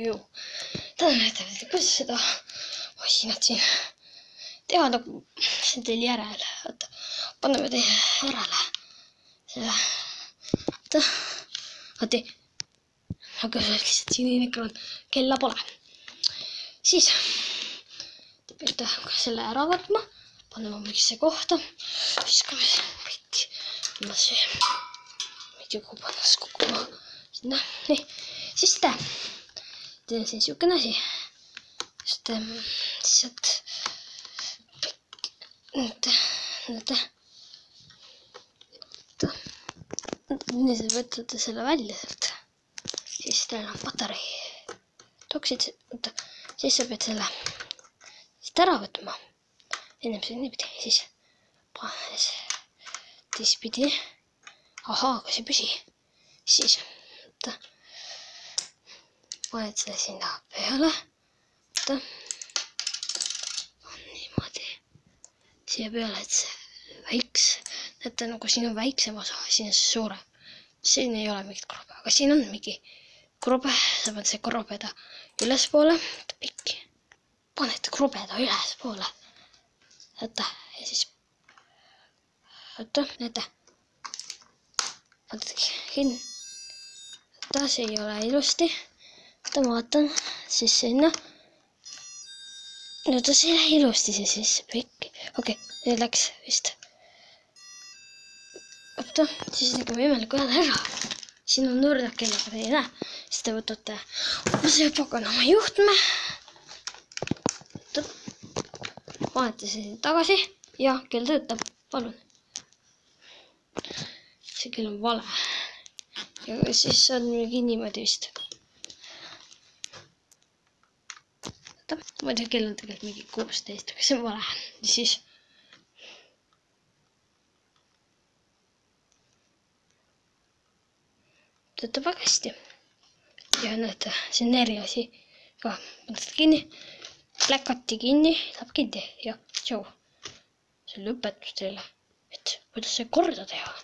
ju. Täna näitab, kuidas seda masinat siin teha nagu teil järele. Oota, paneme teie järele. Selle. Oota. Oota. Aga lihtsalt siin ekraan kella pole. Siis te peate selle ära võtma. Paneme mingisse kohta. Viskame pikki. Ma see. Mitte kubanas kukkuma. Sinna. Nii. Siis teil on siin siukene asi. Just lihtsalt näete. Nii te võtate selle välja sealt. Siis teil on patarei. Toksid, siis sa pead selle siit ära võtma. Ennem see niipidi, siis panes teistpidi. Ahaa, aga see ei püsi. Siis paned selle sinna peale. Niimoodi. Siia peale, et see väiks. Näete, nagu siin on väiksem osa, siin on see suurem. Siin ei ole mingit krobe, aga siin on mingi krobe. Sa paned see krobeda ülespoole. Pikki. Paned krobeda ülespoole. Võta, ja siis võta, näete. Võtad kinni. Võta, see ei ole ilusti. Võta, ma vaatan, siis sinna. Võta, see ei lähe ilusti see sisse, pikki. Okei, nüüd läks vist. Võta, siis tegime imeliku jälle ära. Siin on nurdak kell, aga te ei näe. Siis te võtate see paganama juhtme. Panete see tagasi ja kell töötab. Palun. See kell on vale. Ja siis on mingi niimoodi vist. Ma ei tea, kell on tegelikult mingi 16, aga see on vale. Ja siis töötab väga hästi. Ja näete, see on eri asi. Ka panete kinni. Pläkati kinni, saab kinni ja tšau. See on lõpetus teile, et kuidas see korda teha.